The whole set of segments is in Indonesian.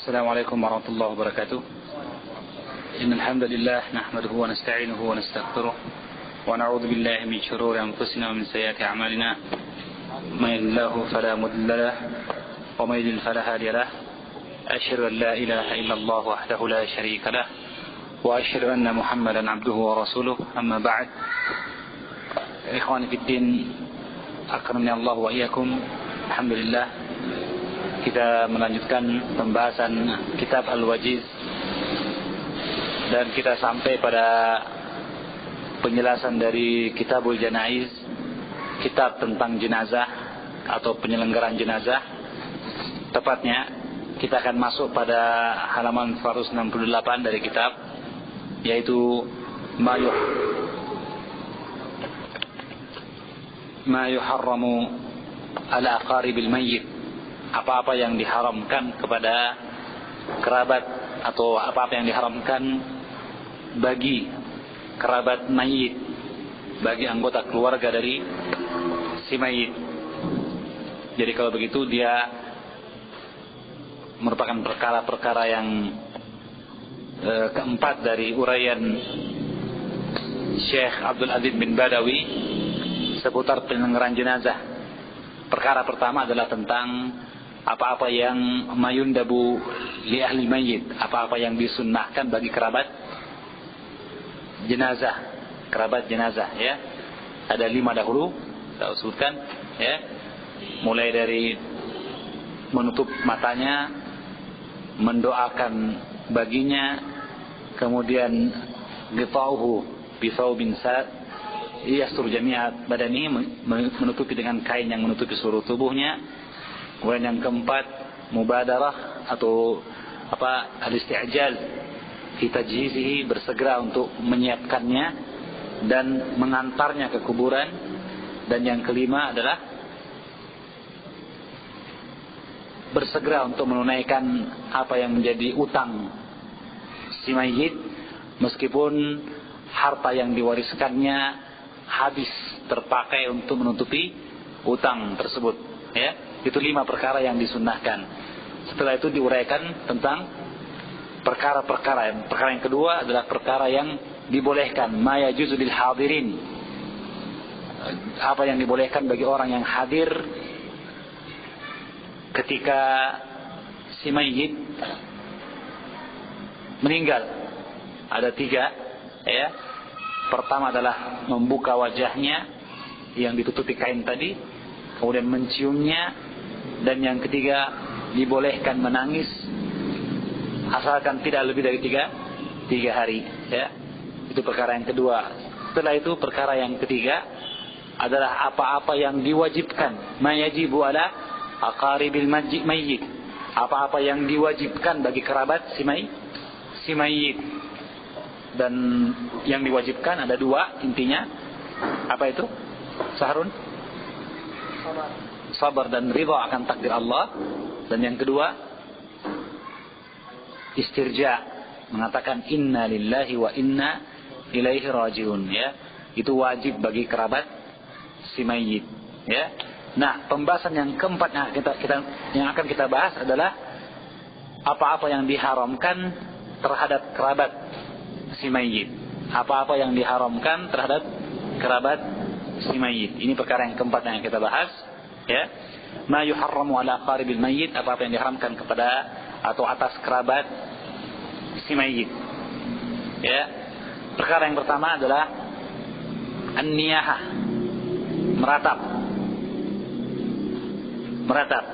السلام عليكم ورحمة الله وبركاته. إن الحمد لله نحمده ونستعينه ونستغفره ونعوذ بالله من شرور أنفسنا ومن سيئات أعمالنا. من يهده الله فلا مضل له ومن يضلل فلا هادي له. أشهد أن لا إله إلا الله وحده لا شريك له وأشهد أن محمدا عبده ورسوله. أما بعد، إخواني في الدين أكرمني الله وإياكم. Alhamdulillah, kita melanjutkan pembahasan kitab Al-Wajiz dan kita sampai pada penjelasan dari Kitabul Janaiz, kitab tentang jenazah atau penyelenggaraan jenazah. Tepatnya kita akan masuk pada halaman 168 dari kitab, yaitu ma yuharramu ala aqaribil mayyit, apa-apa yang diharamkan kepada kerabat atau apa-apa yang diharamkan bagi kerabat mayit, bagi anggota keluarga dari si mayit. Jadi kalau begitu dia merupakan perkara-perkara yang keempat dari uraian Syekh Abdul Aziz bin Badawi seputar penyelenggaraan jenazah. Perkara pertama adalah tentang apa-apa yang mayundabu li ahli mayyit, apa-apa yang disunnahkan bagi kerabat jenazah, ya. Ada 5 dahulu kita sebutkan, ya. Mulai dari menutup matanya, mendoakan baginya, kemudian ghitauhu bi thawbin yastur jami'at badani, menutupi dengan kain yang menutupi seluruh tubuhnya. Kemudian yang keempat, mubadarah atau al-isti'jal fi tajhizihi, bersegera untuk menyiapkannya dan mengantarnya ke kuburan. Dan yang kelima adalah bersegera untuk menunaikan apa yang menjadi utang si mayit, meskipun harta yang diwariskannya habis terpakai untuk menutupi utang tersebut, ya. Itu 5 perkara yang disunnahkan. Setelah itu diuraikan tentang perkara-perkara. Perkara yang kedua adalah perkara yang dibolehkan, ma yajuzu lil hadirin, apa yang dibolehkan bagi orang yang hadir ketika si mayit meninggal. Ada 3, ya. Pertama adalah membuka wajahnya yang ditutupi kain tadi, kemudian menciumnya, dan yang ketiga dibolehkan menangis asalkan tidak lebih dari 3 hari, ya. Itu perkara yang kedua. Setelah itu perkara yang ketiga adalah apa-apa yang diwajibkan, ma yajibu ala aqaribil mayyit, apa-apa yang diwajibkan bagi kerabat si mayit. Dan yang diwajibkan ada 2 intinya. Apa itu? Sahrun? Sabar dan ridha akan takdir Allah. Dan yang kedua, istirja, mengatakan inna lillahi wa inna ilaihi rajiun, ya. Itu wajib bagi kerabat si mayit, ya. Nah, pembahasan yang keempat yang akan kita bahas adalah apa-apa yang diharamkan terhadap kerabat si mayit. Apa-apa yang diharamkan terhadap kerabat si mayit. Ini perkara yang keempat yang kita bahas, ya. Ma yuharramu ala qaribil mayyit, apa-apa yang diharamkan kepada atau atas kerabat si mayit, ya. Perkara yang pertama adalah an-niyahah, meratap,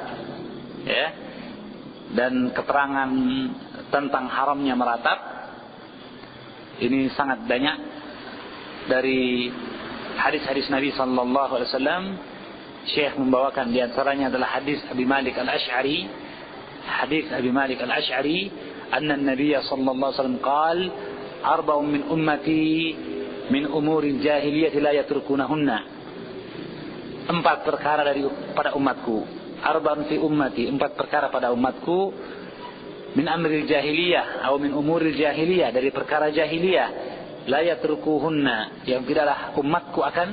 ya. Dan keterangan tentang haramnya meratap ini sangat banyak dari hadis-hadis Nabi sallallahu alaihi wasallam. Syekh membawakan di antaranya adalah hadis Abi Malik Al-Asy'ari. Hadis Abi Malik Al-Asy'ari, anna an-nabiy sallallahu alaihi wasallam qaal, arba'un min ummati min umuri jahiliyah la yatrukunahunna. 4 perkara pada umatku. Arba'un fi ummati, 4 perkara pada umatku. Min amril jahiliyah atau min umuril jahiliyah, dari perkara jahiliyah, la yatrukuhunna, yang tidaklah umatku akan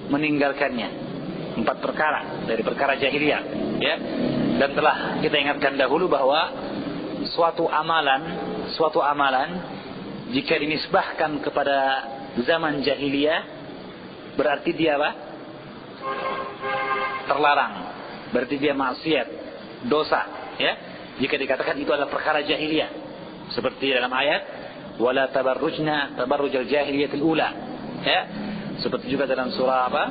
meninggalkannya. 4 perkara dari perkara jahiliyah, ya. Dan telah kita ingatkan dahulu bahwa suatu amalan jika dinisbahkan kepada zaman jahiliyah berarti dia apa? Terlarang. Berarti dia maksiat, dosa, ya. Jika dikatakan itu adalah perkara jahiliyah. Seperti dalam ayat wala tabarrujna tabarrujal jahiliyatil ula. Ya. Seperti juga dalam surah apa?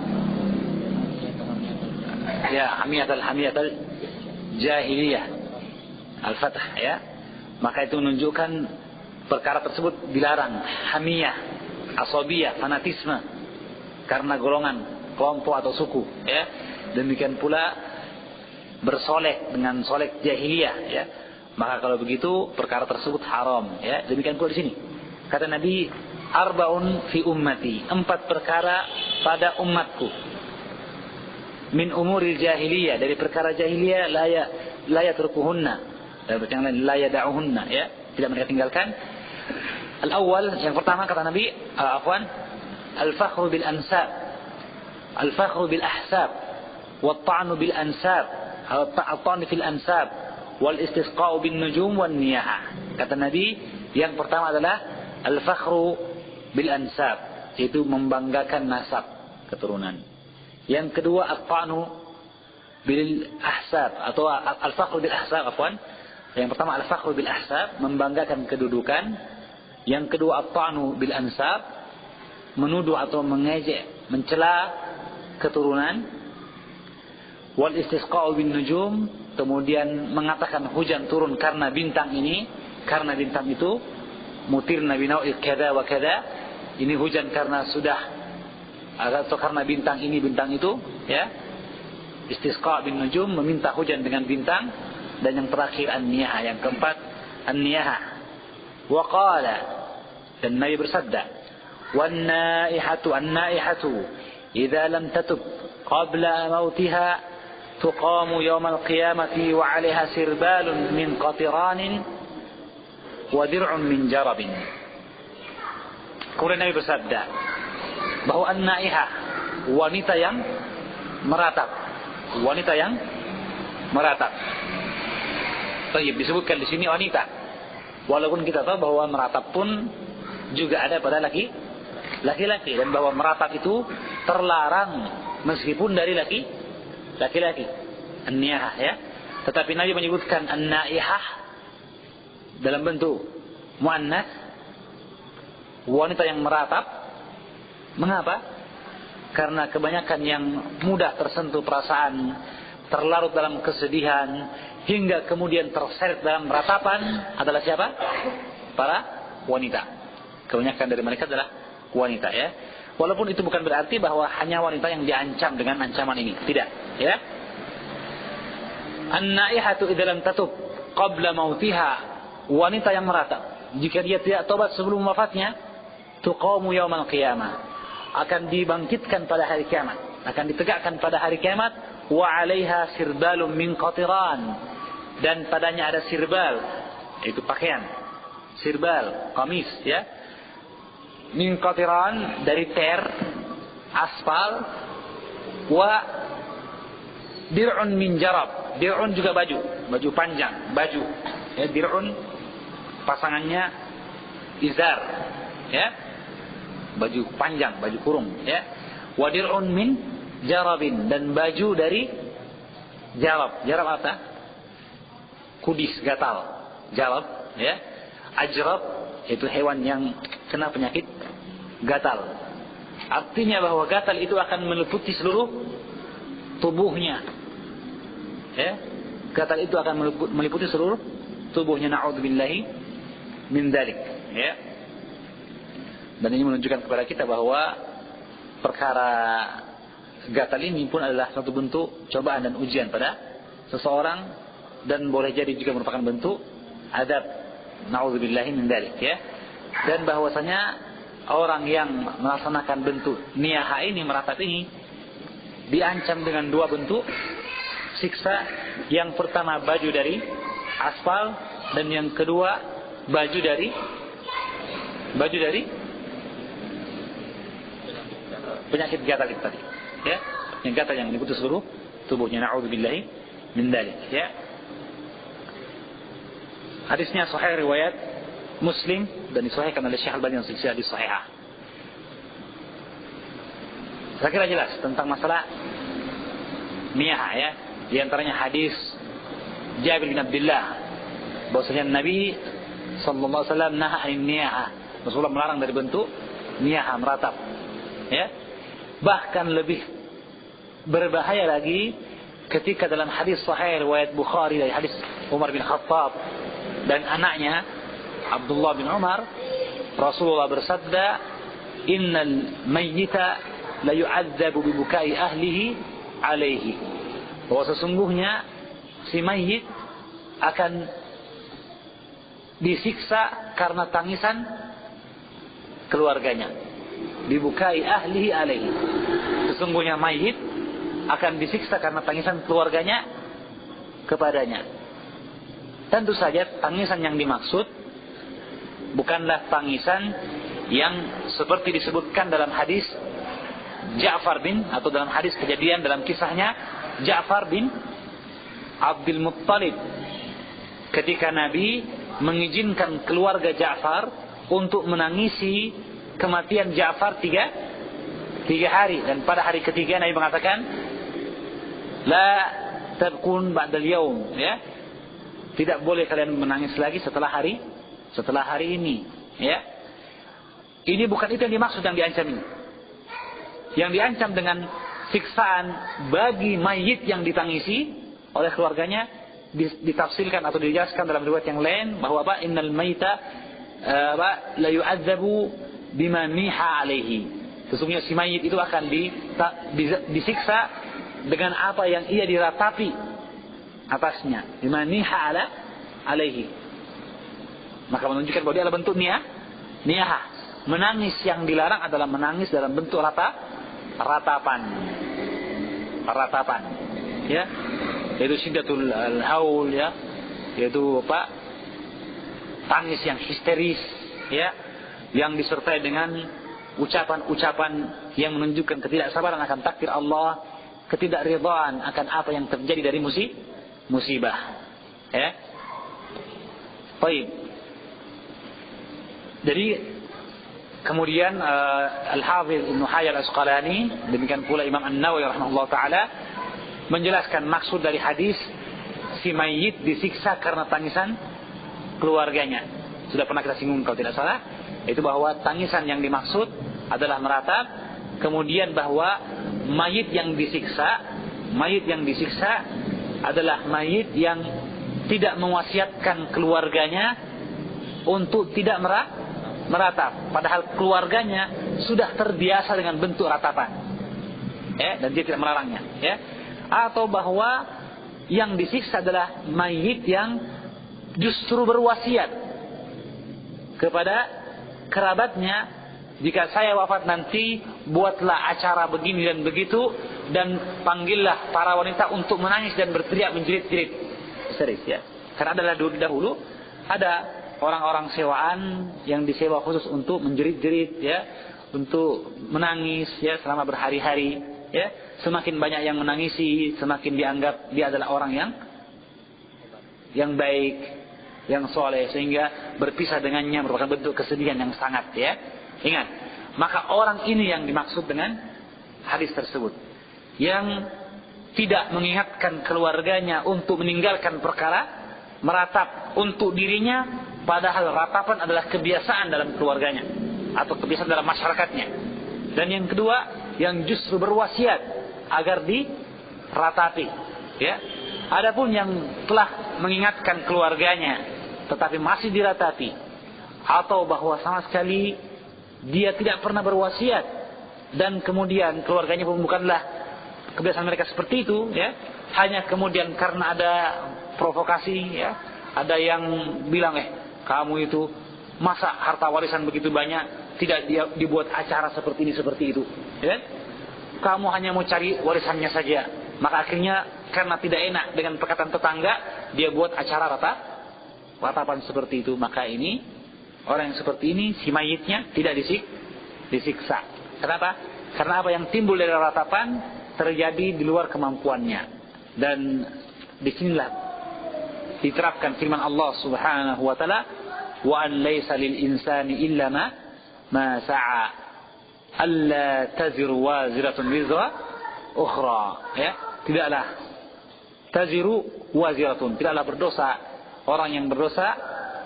Ya, hamiyatal jahiliyah. Al-Fath, ya. Maka itu menunjukkan perkara tersebut dilarang, hamiyah, asabiyah, fanatisme karena golongan, kelompok atau suku, ya. Demikian pula bersolek dengan solek jahiliyah, ya. Maka kalau begitu perkara tersebut haram, ya. Demikian pula di sini. Kata Nabi, arbaun fi ummati, 4 perkara pada umatku. Min umuril jahiliyah, dari perkara jahiliyah la yatrukuhunna, yang lain la yada'uhunna, ya. Tidak mereka tinggalkan. Al-awwal, yang pertama kata Nabi, al-fakhru bil ansab, al-fakhru bil ahsab, wat-ta'nu bil ansab, at-ta'nu fil ansab, wal istisqa'u bin nujum wan niyahah. Kata Nabi, yang pertama adalah al-fakhru bil ansab, yaitu membanggakan nasab, keturunan. Yang kedua at-ta'nu bil ahsab, atau al-fakhru bil ahsab, Yang pertama al-fakhru bil ahsab, membanggakan kedudukan. Yang kedua at-ta'nu bil ansab, menuduh atau mengejek, mencela keturunan. Wal istisqa'u bin nujum, kemudian mengatakan hujan turun karena bintang ini, karena bintang itu, mutirna binau'i kada wa kada, ini hujan karena sudah, atau karena bintang ini bintang itu, ya. Istisqa' bin nujum, meminta hujan dengan bintang. Dan yang terakhir an-niyahah, yang keempat an-niyahah. Wa qala, dan Nabi bersabda, wan naihatu an-naihatu idza lam tatub qabla mautiha tuqamu yawmal qiyamati wa 'alayha sirbalun min qatiranin wa dir'un min jarabin. Kemudian Nabi bersabda bahwa an-naihah, wanita yang meratap, wanita yang meratap. Baik, disebutkan di sini wanita. Walaupun kita tahu bahwa meratap pun juga ada pada laki-laki, dan bahwa meratap itu terlarang meskipun dari laki-laki. An-niyahah, ya. Tetapi Nabi menyebutkan an-naihah dalam bentuk muannas, wanita yang meratap. Mengapa? Karena kebanyakan yang mudah tersentuh perasaan, terlarut dalam kesedihan, hingga kemudian terseret dalam ratapan adalah siapa? Para wanita. Kebanyakan dari mereka adalah wanita, ya. Walaupun itu bukan berarti bahwa hanya wanita yang diancam dengan ancaman ini. Tidak, ya. An-naihatu idza lam tatub qabla mautiha, wanita yang meratap, jika dia tidak tobat sebelum wafatnya, tuqamu yaumal qiyamah, akan dibangkitkan pada hari kiamat, akan ditegakkan pada hari kiamat. Wa 'alaiha sirbalun min qatiran, dan padanya ada sirbal, itu pakaian, sirbal, kamis, ya. Min qatiran, dari ter, aspal. Wa dir'un min jarab, dir'un juga baju panjang, baju, ya. Dir'un pasangannya izar, ya, baju panjang, baju kurung, ya. Wa dir'un min jarabin, dan baju dari jarab. Jarab apa? Kudis, gatal. Jarab, ya. Ajrab, itu hewan yang kena penyakit gatal. Artinya bahwa gatal itu akan meliputi seluruh tubuhnya, ya. Gatal itu akan meliputi seluruh tubuhnya. Na'udzubillahi min dzalik, ya. Dan ini menunjukkan kepada kita bahwa perkara gatal ini pun adalah satu bentuk cobaan dan ujian pada seseorang, dan boleh jadi juga merupakan bentuk adab. Na'udzubillahi min dzalik, ya. Dan bahwasanya orang yang melaksanakan bentuk niyahah ini, meratap ini, diancam dengan 2 bentuk siksa. Yang pertama baju dari aspal, dan yang kedua baju dari penyakit gatal itu tadi, ya. Yang gatal yang meliputi seluruh tubuhnya. Na'udzubillahi min dzalik, ya. Hadisnya sahih riwayat Muslim dan disahihkan oleh Syekh Al-Albani dalam silsilah hadis sahihah. Saya kira jelas tentang masalah niyah ya. Di antaranya hadis Jabir bin Abdullah bahwasanya Nabi sallallahu alaihi wasallam naha an niyah. Rasulullah melarang dari bentuk niyah meratap. Ya. Bahkan lebih berbahaya lagi ketika dalam hadis sahih riwayat Bukhari dari hadis Umar bin Khattab dan anaknya Abdullah bin Umar, Rasulullah bersabda, "Innal mayyita la yu'adzabu bi bukai ahlihi alaihi." Bahwa sesungguhnya si mayit akan disiksa karena tangisan keluarganya. Dibukai ahlihi alaihi. Sesungguhnya mayit akan disiksa karena tangisan keluarganya kepadanya. Tentu saja tangisan yang dimaksud bukanlah tangisan yang seperti disebutkan dalam hadis Ja'far bin, atau dalam hadis kejadian dalam kisahnya Ja'far bin Abdul Muttalib ketika Nabi mengizinkan keluarga Ja'far untuk menangisi kematian Ja'far tiga hari, dan pada hari ketiga Nabi mengatakan la tabkun ba'dal yaum, ya, tidak boleh kalian menangis lagi setelah hari ini, ya. Ini bukan itu yang dimaksud, yang diancam ini. Yang diancam dengan siksaan bagi mayit yang ditangisi oleh keluarganya ditafsirkan atau dijelaskan dalam riwayat yang lain bahwa apa, innal mayita la yu'adzabu bima niha alaihi. Sesungguhnya si mayit itu akan disiksa dengan apa yang ia diratapi atasnya, bima niha alaihi. Maka menunjukkan bahwa dia adalah bentuk niyah. Menangis yang dilarang adalah menangis dalam bentuk ratapan, ya, yaitu syiddatul haul, ya, yaitu apa, tangis yang histeris, ya, yang disertai dengan ucapan-ucapan yang menunjukkan ketidaksabaran akan takdir Allah, ketidakridhaan akan apa yang terjadi dari musibah, ya. Baik. Jadi kemudian Al-Hafidz Ibnu Hajar Al-Asqalani, demikian pula Imam An-Nawawi rahimahullah taala menjelaskan maksud dari hadis si mayit disiksa karena tangisan keluarganya. Sudah pernah kita singgung kalau tidak salah, itu bahwa tangisan yang dimaksud adalah meratap, kemudian bahwa mayit yang disiksa adalah mayit yang tidak mewasiatkan keluarganya untuk tidak meratap, padahal keluarganya sudah terbiasa dengan bentuk ratapan, ya, dan dia tidak melarangnya, ya. Atau bahwa yang disiksa adalah mayit yang justru berwasiat kepada kerabatnya, jika saya wafat nanti buatlah acara begini dan begitu, dan panggillah para wanita untuk menangis dan berteriak menjerit-jerit, serius, ya. Karena adalah dahulu ada orang-orang sewaan yang disewa khusus untuk menjerit-jerit, ya, untuk menangis, ya, selama berhari-hari, ya. Semakin banyak yang menangisi, semakin dianggap dia adalah orang yang baik, yang soleh, sehingga berpisah dengannya merupakan bentuk kesedihan yang sangat, ya. Ingat, maka orang ini yang dimaksud dengan hadis tersebut, yang tidak mengingatkan keluarganya untuk meninggalkan perkara meratap untuk dirinya, padahal ratapan adalah kebiasaan dalam keluarganya atau kebiasaan dalam masyarakatnya. Dan yang kedua, yang justru berwasiat agar diratapi, ya. Adapun yang telah mengingatkan keluarganya tetapi masih diratapi, atau bahwa sama sekali dia tidak pernah berwasiat dan kemudian keluarganya pun bukanlah kebiasaan mereka seperti itu, ya, hanya kemudian karena ada provokasi, ya, ada yang bilang kamu itu masa harta warisan begitu banyak tidak dibuat acara seperti ini seperti itu, ya? Kamu hanya mau cari warisannya saja. Maka akhirnya karena tidak enak dengan perkataan tetangga, dia buat acara ratapan seperti itu. Maka ini orang yang seperti ini, si mayitnya tidak disiksa. Kenapa? Karena apa yang timbul dari ratapan terjadi di luar kemampuannya. Dan disinilah diterapkan firman Allah Subhanahu wa taala, wa an laisa lil insani illa ma sa'a, alla taziru waziratun wizra ukhra, ya. Tidaklah taziru waziratun, tidaklah berdosa orang yang berdosa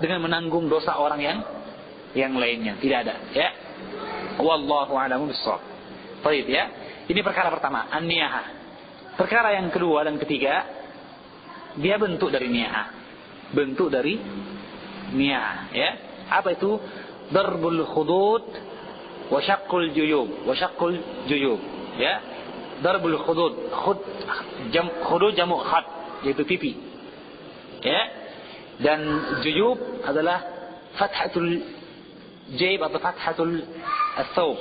dengan menanggung dosa orang yang lainnya, tidak ada, ya. Wallahu a'lamu bissawab. Baik, ya. Ini perkara pertama, an-niyahah. Perkara yang kedua dan ketiga, dia bentuk dari niyahah. Bentuk dari niyahah, ya. Apa itu? Darbul khudud wa syaqqul juyub, ya. Darbul khudud, khudud jamu khat, yaitu pipi, ya. Dan juyub adalah fathatul jaib atau fathatul as-thawb,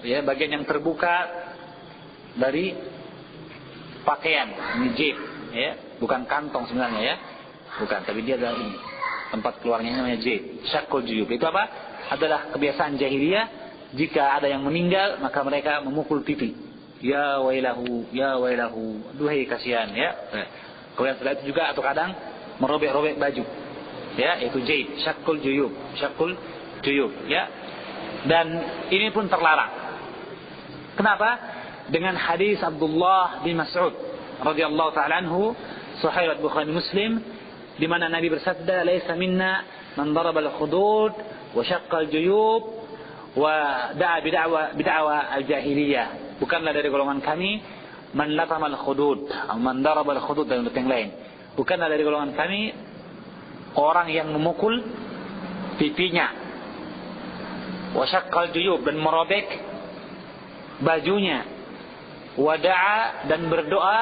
ya, bagian yang terbuka dari pakaian. Ini jaib, ya, bukan kantong sebenarnya, ya, bukan, tapi dia adalah ini tempat keluarnya, namanya jaib. Syaqqul juyub itu apa? Adalah kebiasaan jahiliyah, jika ada yang meninggal maka mereka memukul pipi. Ya wailahu, ya wailahu, duhai kasihan, ya. Kemudian setelah itu juga atau kadang merobek-robek baju, ya, itu jaib, syaqqul juyub, ya. Dan ini pun terlarang. Kenapa? Dengan hadis Abdullah bin Mas'ud radhiyallahu ta'ala anhu, sahih Bukhari Muslim, di mana Nabi bersabda, "Laisa minna man daraba al-khudud wa syaqqa al-juyub wa da'a bid'awa al-jahiliyah." Bukanlah dari golongan kami man latama al-khudud, man daraba al-khudud, dan yang lain. Bukanlah dari golongan kami orang yang memukul pipinya, wa syaqqa al-juyub, dan merobek bajunya, wa da'a, dan berdoa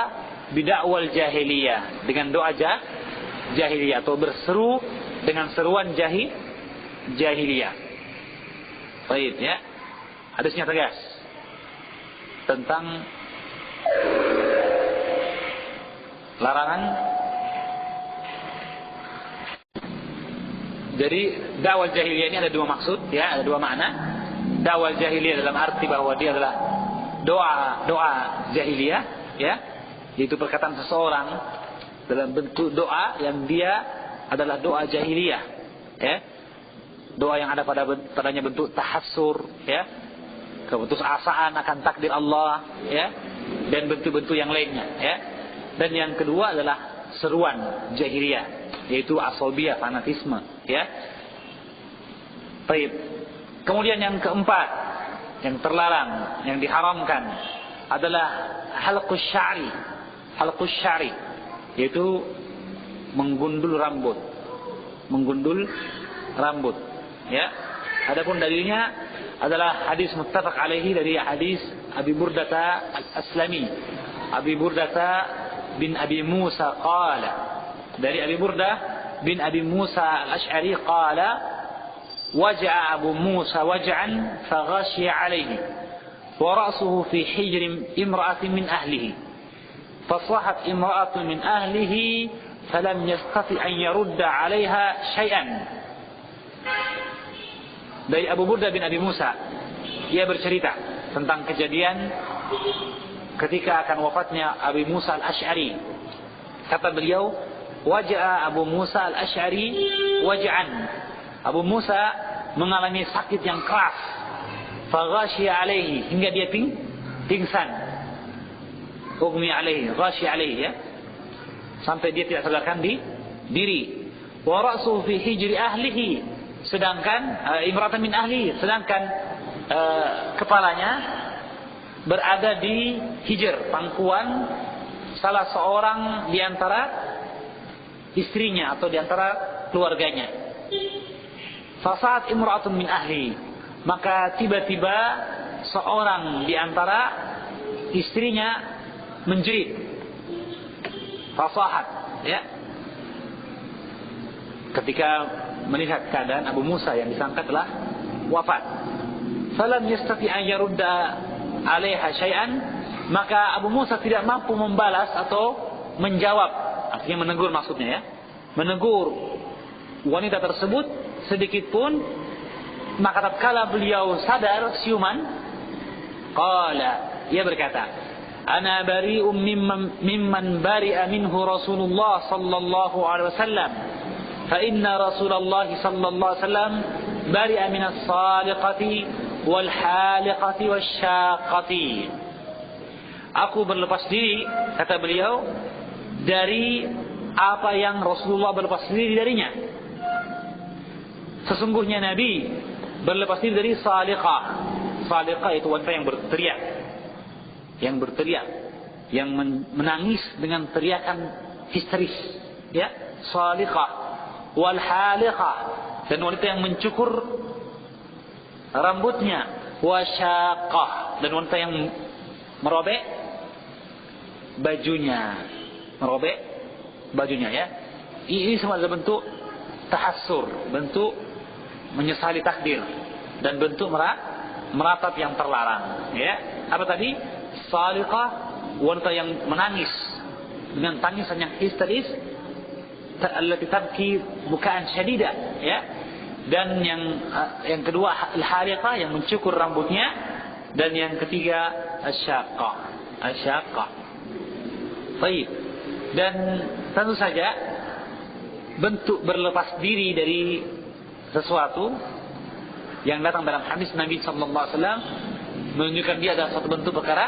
bid'awal jahiliyah, dengan doa jahiliyah, atau berseru dengan seruan jahiliyah. Baik, ya. Hadisnya tegas tentang larangan. Jadi dakwah jahiliyah ini ada dua maksud, ya, ada dua makna. Dakwah jahiliyah dalam arti bahwa dia adalah doa jahiliyah, ya, yaitu perkataan seseorang dalam bentuk doa yang dia adalah doa jahiliyah, ya. Doa yang ada padanya bentuk tahassur, ya, keputusasaan akan takdir Allah, ya, dan bentuk-bentuk yang lainnya, ya. Dan yang kedua adalah seruan jahiliyah, yaitu asabiyah, fanatisme, ya. Baik. Kemudian yang keempat, yang terlarang, yang diharamkan adalah halqus sya'ri, yaitu menggundul rambut, ya. Adapun dalilnya adalah hadis muttafaq alaihi dari hadis Abi Burdah al-Aslami, Abi Burdah bin Abi Musa qala, dari Abi Burdah bin Abi Musa al-Ash'ari qala, waja'a Abu Musa waj'an faghashiya alaihi wa ra'suhu fi hijr imra'atin min ahlihi fasahat imra'atun min ahlihi falam yastati an yarudda 'alaiha syai'an. Dari Abu Burdah bin Abi Musa, ia bercerita tentang kejadian ketika akan wafatnya Abi Musa al-Ash'ari. Kata beliau, waja'a Abu Musa al-Ash'ari waj'an, Abu Musa mengalami sakit yang keras, faghashiya alaihi, hingga dia pingsan, ughmi alaihi, ghashiya alaihi, ya, sampai dia tidak sadarkan diri. Wa ra'suhu fi hijri ahlihi, sedangkan imra'atan min ahli, sedangkan kepalanya berada di hijr, pangkuan salah seorang di antara istrinya atau di antara keluarganya. Fasat imra'atun min ahli, maka tiba-tiba seorang di antara istrinya menjerit, fasahat, ya, ketika melihat keadaan Abu Musa yang disangka telah wafat. Falam yastati an yarudda 'alaiha syai'an, maka Abu Musa tidak mampu membalas atau menjawab, artinya menegur maksudnya, ya, menegur wanita tersebut sedikit pun. Maka tatkala beliau sadar siuman, qala, ia berkata, ana bari'um mimman bari'a minhu Rasulullah sallallahu alaihi wasallam fa inna Rasulullah sallallahu alaihi wasallam bari'a minas saliqati wal haliqati wasyaqati. Aku berlepas diri, kata beliau, dari apa yang Rasulullah berlepas diri darinya. Sesungguhnya Nabi berlepas diri dari saliqah. Saliqah itu wanita yang berteriak. Yang berteriak, yang menangis dengan teriakan histeris, ya, saliqah. Wal haliqah, dan wanita yang mencukur rambutnya. Wasyaqah, dan wanita yang merobek bajunya. Merobek bajunya, ya. Ini semua adalah bentuk tahassur, bentuk menyesali takdir, dan bentuk meratap yang terlarang, ya. Apa tadi? Saliqah, wanita yang menangis dengan tangisan yang histeris, allati tabki bukaan syadida, ya. Dan yang kedua al-haliqah, yang mencukur rambutnya, dan yang ketiga asyaqah. Baik. Dan tentu saja bentuk berlepas diri dari sesuatu yang datang dalam hadis Nabi sallallahu alaihi wasallam menunjukkan dia adalah suatu bentuk perkara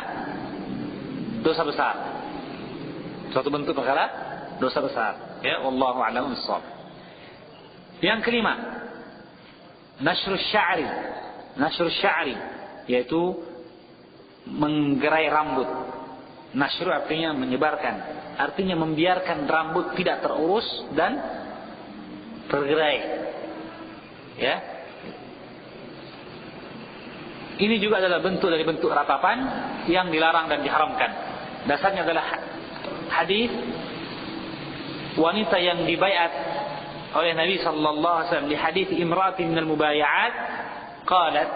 dosa besar. Suatu bentuk perkara dosa besar. Ya, wallahu a'lam bissawab. Yang kelima, nashrus sya'ri. Nashrus sya'ri yaitu menggerai rambut. Nashru artinya menyebarkan, artinya membiarkan rambut tidak terurus dan tergerai. Ya. Ini juga adalah bentuk dari bentuk ratapan yang dilarang dan diharamkan. Dasarnya adalah hadis wanita yang dibaiat oleh Nabi sallallahu alaihi wasallam di hadis imra'atin minal mubaya'at qalat,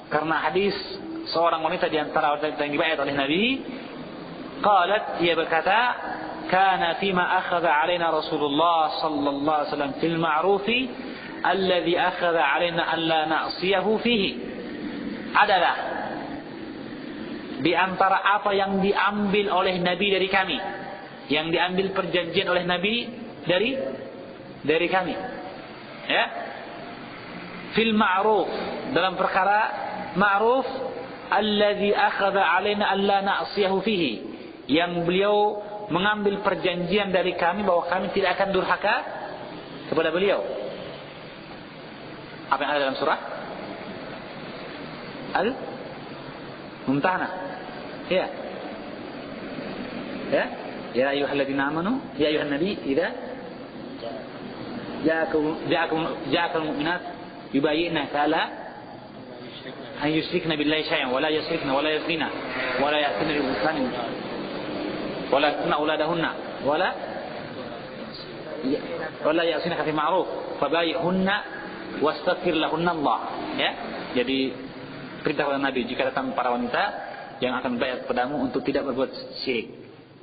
karena hadis seorang wanita di antara wanita yang dibaiat oleh Nabi, qalat, ia berkata, kana fima akhadha alaina Rasulullah sallallahu alaihi wasallam fil ma'rufi alladhi akhadha alaina an la na'siyahu fihi. Adalah di antara apa yang diambil oleh Nabi dari kami, yang diambil perjanjian oleh Nabi dari kami, ya, fil ma'ruf, dalam perkara ma'ruf, alladhi akhadha alaina an la na'siyahu fihi, yang beliau mengambil perjanjian dari kami bahwa kami tidak akan durhaka kepada beliau. Apa yang ada dalam surah Al-Mumtahanah, ya, ya, ya ayyuhalladzina amanu, ya ayyuhan nabi, idza ja'akum mu'minat yubayyinaka ala an yushrikna billahi syai'an wa la yushrikna wa la yazina wa la ya'tina bi buhtanin wa la yaqtulna auladahunna wa la ya'sinaka fi ma'ruf fabayyihunna wastaghfir lahunna Allah. Ya, jadi perintah kepada Nabi, jika datang para wanita yang akan bayat padamu untuk tidak berbuat syirik,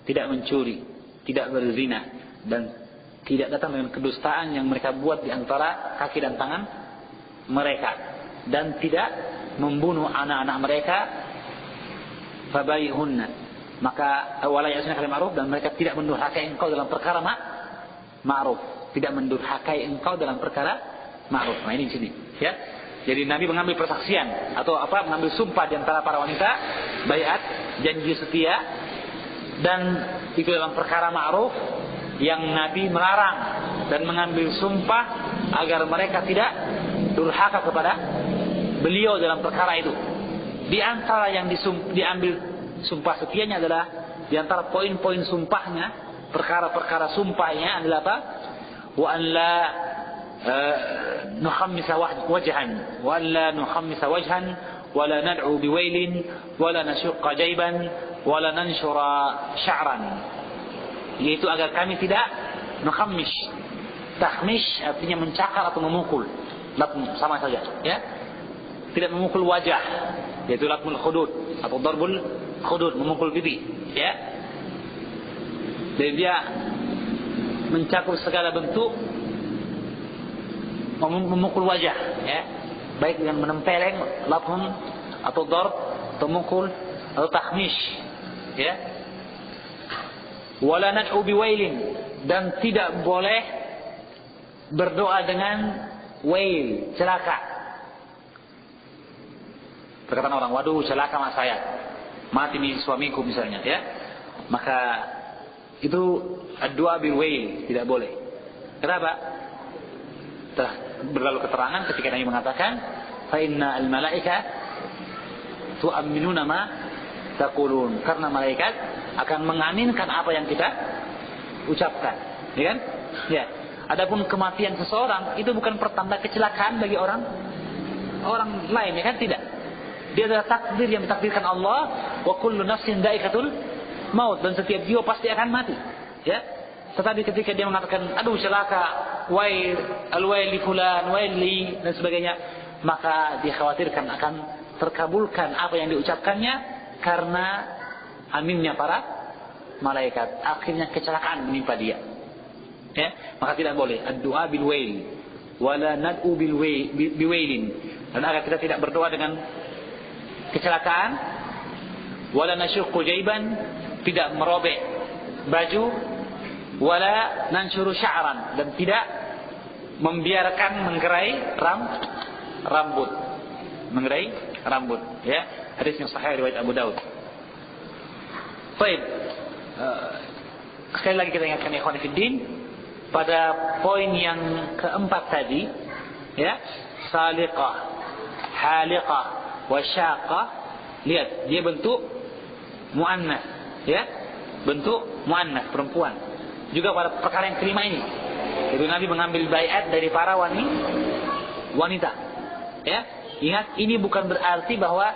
tidak mencuri, tidak berzina, dan tidak datang dengan kedustaan yang mereka buat di antara kaki dan tangan mereka, dan tidak membunuh anak-anak mereka, fabayyihunna, maka wala ya'sinaka bil ma'ruf, dan mereka tidak mendurhakai engkau dalam perkara ma'ruf, tidak mendurhakai engkau dalam perkara ma'ruf. Nah, ini di sini, ya. Jadi Nabi mengambil persaksian atau mengambil sumpah di antara para wanita, baiat, janji setia, dan itu dalam perkara ma'ruf yang Nabi melarang, dan mengambil sumpah agar mereka tidak durhaka kepada beliau dalam perkara itu. Di antara yang diambil sumpah setianya adalah, di antara poin-poin sumpahnya, perkara-perkara sumpahnya adalah apa? Wa an la nukhammisa wajhan wa la nukhammisa wajhan wa la nad'u biwailin wa la nashqa jayban wa la nanshura sya'ran, yaitu agar kami tidak nukhammish. Takhmish artinya mencakar atau memukul, sama saja, ya. Tidak memukul wajah, yaitu latmul khudud atau darbul khudud, memukul pipi, ya. Dan dia mencakup segala bentuk memukul wajah, ya, baik dengan menempeleng, latmun atau darb atau mukul atau takhmish, Ya. Wala nad'u biwailin, dan tidak boleh berdoa dengan wail, celaka. Perkataan orang, waduh celaka mas saya, mati nih suamiku misalnya, ya. Maka itu doa biwail, tidak boleh. Kenapa? Telah berlalu keterangan ketika Nabi mengatakan, fa inna al malaika tu'minuna ma taqulun, karena malaikat akan mengaminkan apa yang kita ucapkan, ya kan? Ya. Adapun kematian seseorang itu bukan pertanda kecelakaan bagi orang lain, ya kan? Tidak. Dia adalah takdir yang ditakdirkan Allah, wa kullu nafsin dha'iqatul maut, dan setiap jiwa pasti akan mati, ya. Tetapi ketika dia mengatakan aduh celaka, wail, al-wail li fulan, wail li, dan sebagainya, maka dikhawatirkan akan terkabulkan apa yang diucapkannya karena aminnya para malaikat. Akhirnya kecelakaan menimpa dia. Ya, maka tidak boleh ad-du'a bil wail wala nad'u bil wailin. Dan agar kita tidak berdoa dengan kecelakaan, wala nasyuqqu jaiban, tidak merobek baju, wala nanshuru sya'ran, dan tidak membiarkan menggerai rambut. Menggerai rambut, ya. Hadis yang sahih riwayat Abu Daud. Baik. Sekali lagi kita ingatkan ikhwan fillah, pada poin yang keempat tadi, ya, saliqah, haliqah, wasyaqah, lihat dia bentuk muannas, ya, bentuk muannas, perempuan. Juga pada perkara yang kelima ini, itu Nabi mengambil baiat dari para wanita, ya. Ingat, ini bukan berarti bahwa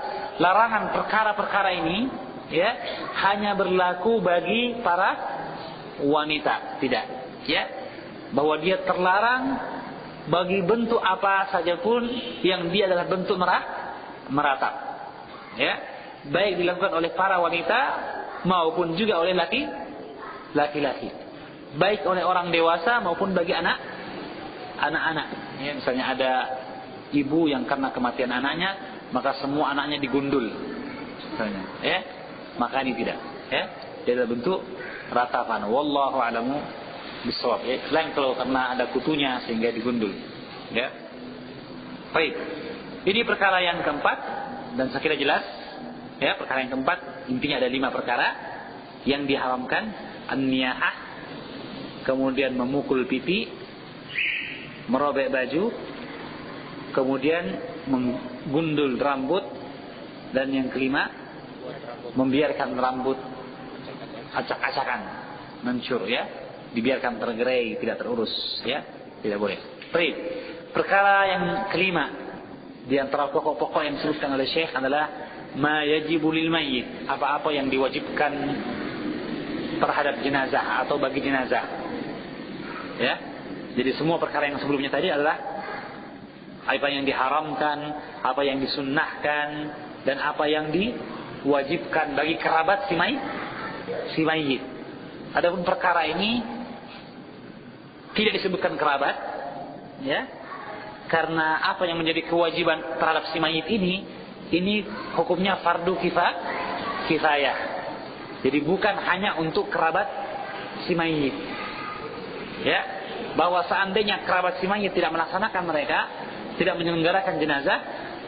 larangan perkara-perkara ini, ya, hanya berlaku bagi para wanita, tidak, ya, bahwa dia terlarang bagi bentuk apa saja pun yang dia adalah bentuk meratap, ya, baik dilakukan oleh para wanita maupun juga oleh laki-laki, baik oleh orang dewasa maupun bagi anak-anak, ya. Misalnya ada ibu yang karena kematian anaknya maka semua anaknya digundul, misalnya, ya, maka ini tidak, ya, dia adalah bentuk ratapan. Wallahu a'lamu bishawab, ya. Selain kalau karena ada kutunya sehingga digundul, ya. Baik, ini perkara yang keempat, dan saya kira jelas, ya. Perkara yang keempat intinya ada 5 perkara yang diharamkan: an-niyahah, kemudian memukul pipi, merobek baju, kemudian menggundul rambut, dan yang kelima membiarkan rambut acak-acakan, mencur, ya, dibiarkan tergerai, tidak terurus, ya, tidak boleh. Baik, perkara yang kelima di antara pokok-pokok yang disebutkan oleh Syekh adalah ma yajibu lil mayyit, apa-apa yang diwajibkan terhadap jenazah atau bagi jenazah, ya. Jadi semua perkara yang sebelumnya tadi adalah apa yang diharamkan, apa yang disunnahkan, dan apa yang diwajibkan bagi kerabat si mayit. Adapun perkara ini tidak disebutkan kerabat, ya, karena apa yang menjadi kewajiban terhadap si mayit ini hukumnya fardu kifayah. Jadi bukan hanya untuk kerabat si mayit, ya, bahwa seandainya kerabat si mayit tidak melaksanakan mereka, tidak menyelenggarakan jenazah,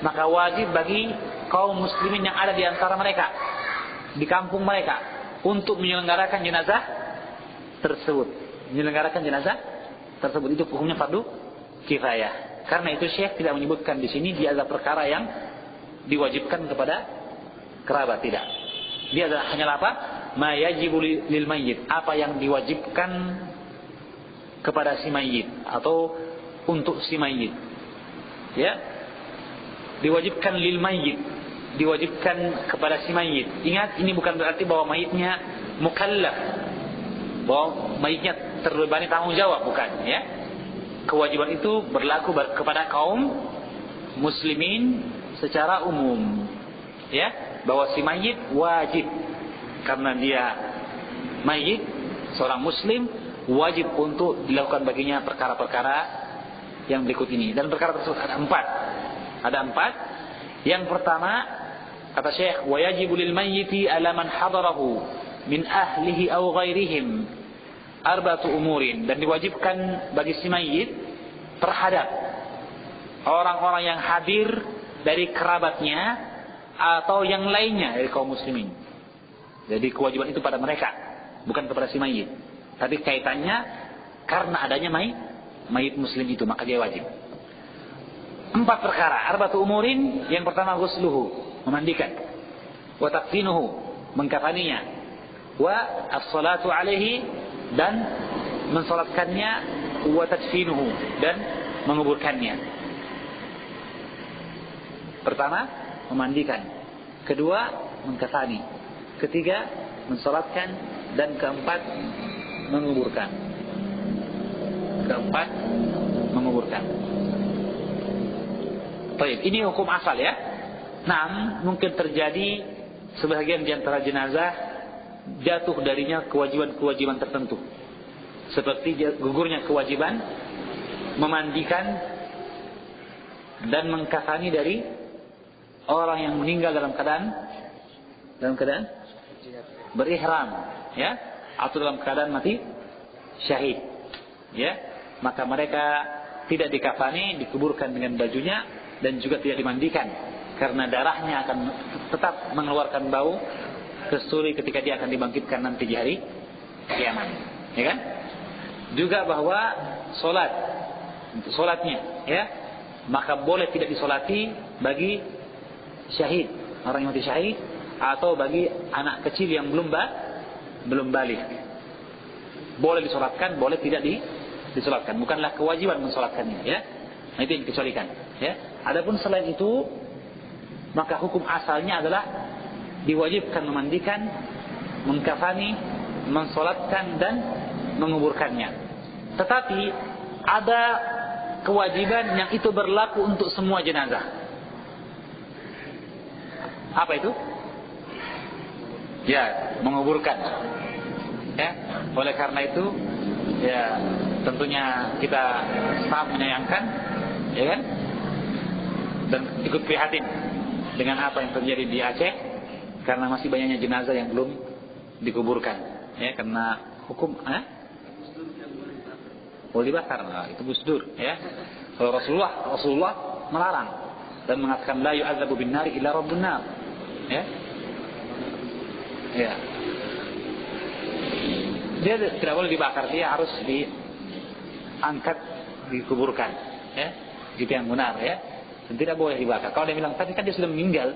maka wajib bagi kaum muslimin yang ada di antara mereka, di kampung mereka, untuk menyelenggarakan jenazah tersebut. Menyelenggarakan jenazah tersebut itu hukumnya fardu kifayah. Karena itu Syekh tidak menyebutkan di sini dia adalah perkara yang diwajibkan kepada kerabat, tidak. Dia adalah hanyalah apa? Ma yajibu lil mayyit, apa yang diwajibkan kepada si mayyit atau untuk si mayyit, ya, diwajibkan lil mayyit, diwajibkan kepada si mayyit. Ingat, ini bukan berarti bahwa mayitnya mukallaf, bahwa mayitnya terbebani tanggung jawab, bukan, ya. Kewajiban itu berlaku kepada kaum muslimin secara umum, ya, bahwa si mayyit wajib, karena dia mayyit, seorang muslim, wajib untuk dilakukan baginya perkara-perkara yang berikut ini. Dan perkara tersebut ada 4. Ada 4. Yang pertama, Kata Syekh, wa yajibu lil mayyiti ala man hadarahu min ahlihi aw ghairihim arba'atu umurin, dan diwajibkan bagi si mayit terhadap orang-orang yang hadir dari kerabatnya atau yang lainnya dari kaum muslimin. Jadi kewajiban itu pada mereka, bukan kepada si mayit. Tapi kaitannya karena adanya mayit muslim itu, maka dia wajib. 4 perkara, arba'atu umurin. Yang pertama ghusluhu, memandikan. Wa takfinuhu, mengkafaninya. Wa as-salatu alaihi, dan mensalatkannya. Wa tadfinuhu, dan menguburkannya. Pertama, memandikan. Kedua, mengkafani. Ketiga, mensalatkan. Dan keempat, menguburkan. Baik, ini hukum asal ya. Nah, mungkin terjadi sebagian di antara jenazah jatuh darinya kewajiban-kewajiban tertentu. Seperti gugurnya kewajiban memandikan dan mengkafani dari orang yang meninggal dalam keadaan berihram, ya, atau dalam keadaan mati syahid, ya. Maka mereka tidak dikafani, dikuburkan dengan bajunya, dan juga tidak dimandikan, karena darahnya akan tetap mengeluarkan bau kesturi ketika dia akan dibangkitkan nanti di hari kiamat, ya kan? Juga bahwa solatnya, ya, maka boleh tidak disolati bagi syahid, orang yang mati syahid, atau bagi anak kecil yang belum balik. Boleh disolatkan, boleh tidak disolatkan. Bukanlah kewajiban mensolatkannya, ya. Nah, itu yang dikecualikan, ya. Adapun selain itu, maka hukum asalnya adalah diwajibkan memandikan, mengkafani, mensolatkan, dan menguburkannya. Tetapi ada kewajiban yang itu berlaku untuk semua jenazah. Apa itu? Ya, menguburkan. Ya, oleh karena itu, ya, tentunya kita sangat menyayangkan, ya kan? Dan ikut prihatin dengan apa yang terjadi di Aceh, karena masih banyaknya jenazah yang belum dikuburkan, ya, karena hukum boleh dibakar. Nah, itu busdur, ya. Kalau Rasulullah melarang dan mengatakan la yu'adzabu bin nari illa rabbun nar, ya. Ya. Dia tidak boleh dibakar, dia harus diangkat, dikuburkan, ya. Itu yang benar, ya. Dan tidak boleh dibakar. Kalau dia bilang, tapi kan dia sudah meninggal,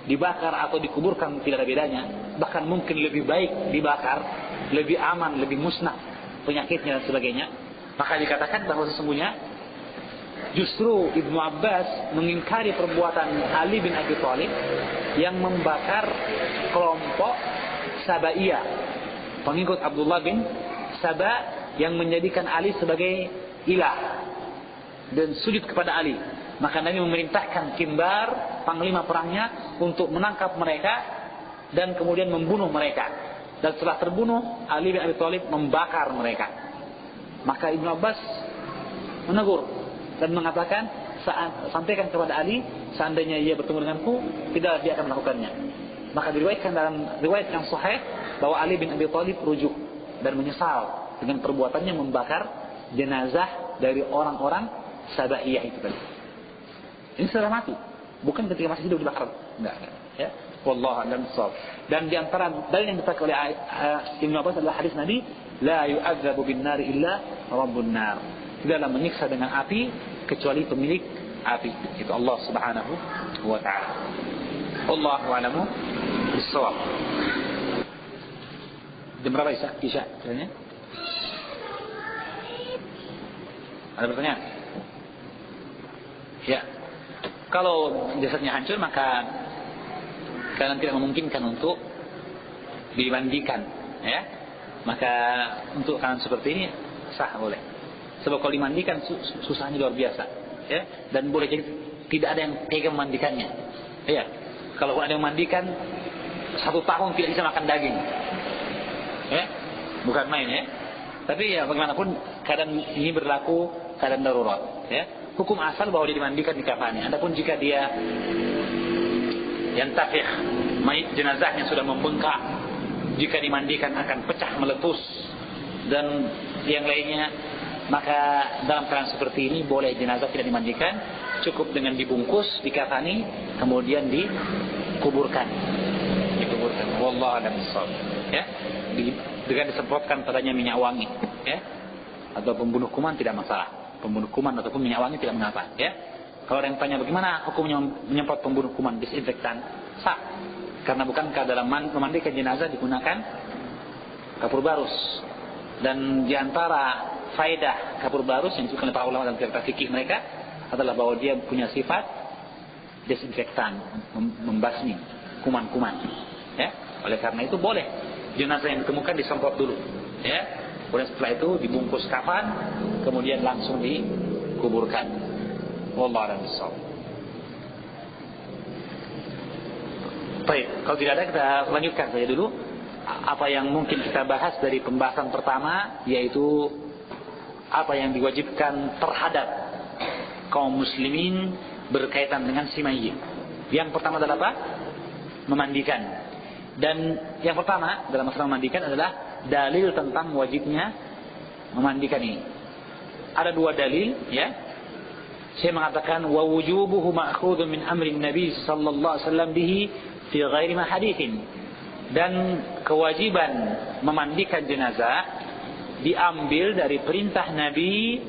dibakar atau dikuburkan tidak ada bedanya, bahkan mungkin lebih baik dibakar, lebih aman, lebih musnah penyakitnya dan sebagainya, maka dikatakan bahwa sesungguhnya justru Ibnu Abbas mengingkari perbuatan Ali bin Abi Thalib yang membakar kelompok Sabaiyah, pengikut Abdullah bin Saba, yang menjadikan Ali sebagai ilah dan sujud kepada Ali. Maka Nabi memerintahkan Kimbar, panglima perangnya, untuk menangkap mereka dan kemudian membunuh mereka. Dan setelah terbunuh, Ali bin Abi Thalib membakar mereka. Maka Ibnu Abbas menegur dan mengatakan, sampaikan kepada Ali, seandainya ia bertemu denganku, tidak dia akan melakukannya. Maka diriwayatkan dalam riwayat yang sahih bahwa Ali bin Abi Thalib rujuk dan menyesal dengan perbuatannya membakar jenazah dari orang-orang Sabaiyah itu tadi. Ini sudah mati, bukan ketika masih hidup dibakar. Enggak, ya. Wallahu a'lam bishawab. Dan di antara dalil yang dipakai oleh Ibnu Abbas adalah hadis Nabi, la yu'adzabu bin nari illa rabbun nar. Tidaklah menyiksa dengan api kecuali pemilik api, itu Allah Subhanahu wa taala. Wallahu a'lam bishawab. Jam berapa Isya? Kayaknya. Ada pertanyaan? Ya. Kalau jasadnya hancur, maka kalian tidak memungkinkan untuk dimandikan, ya. Maka untuk kalian seperti ini sah, boleh. Sebab kalau dimandikan susahnya luar biasa, ya. Dan boleh jadi tidak ada yang tega memandikannya, ya. Kalau ada yang memandikan 1 tahun tidak bisa makan daging, ya, bukan main, ya. Tapi ya bagaimanapun keadaan ini berlaku keadaan darurat, ya. Hukum asal bahwa dia dimandikan, dikafani. Adapun jika dia yantafih, mayit jenazahnya sudah membengkak, jika dimandikan akan pecah meletus dan yang lainnya, maka dalam keadaan seperti ini boleh jenazah tidak dimandikan, cukup dengan dibungkus, dikafani, kemudian dikuburkan. Wallahu a'lam bishawab. Ya, dengan disemprotkan padanya minyak wangi, ya, atau pembunuh kuman tidak masalah. Pembunuh kuman ataupun minyak wangi tidak mengapa, ya. Kalau ada yang tanya bagaimana hukumnya menyemprot pembunuh kuman, disinfektan, sah. Karena bukankah dalam memandikan jenazah digunakan kapur barus. Dan diantara faedah kapur barus yang disebutkan oleh para ulama dalam kitab fikih mereka adalah bahwa dia punya sifat desinfektan, membasmi kuman-kuman. Ya, oleh karena itu boleh jenazah yang ditemukan disemprot dulu. Ya, kemudian setelah itu dibungkus kafan, kemudian langsung dikuburkan. Wallahu a'lam bishawab. Baik, kalau tidak ada kita lanjutkan saja dulu apa yang mungkin kita bahas dari pembahasan pertama, yaitu apa yang diwajibkan terhadap kaum muslimin berkaitan dengan si mayit. Yang pertama adalah apa? Memandikan. Dan yang pertama dalam masalah memandikan adalah dalil tentang wajibnya memandikan ini. Ada dua dalil, ya. Saya mengatakan wa wujubuhu ma'khudun min amri Nabi sallallahu alaihi wasallam bihi fi ghairi ma haditsin. Dan kewajiban memandikan jenazah diambil dari perintah Nabi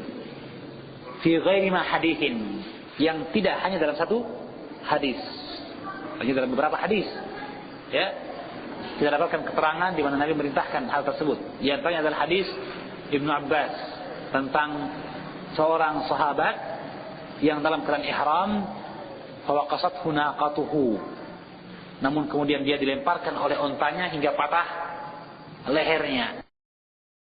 fi ghairi ma haditsin, yang tidak hanya dalam satu hadis, hanya dalam beberapa hadis. Ya, kita dapatkan keterangan di mana Nabi merintahkan hal tersebut. Di antaranya adalah hadis Ibnu Abbas tentang seorang sahabat yang dalam keadaan ihram, fawaqasathu naqatuhu, namun kemudian dia dilemparkan oleh ontanya hingga patah lehernya.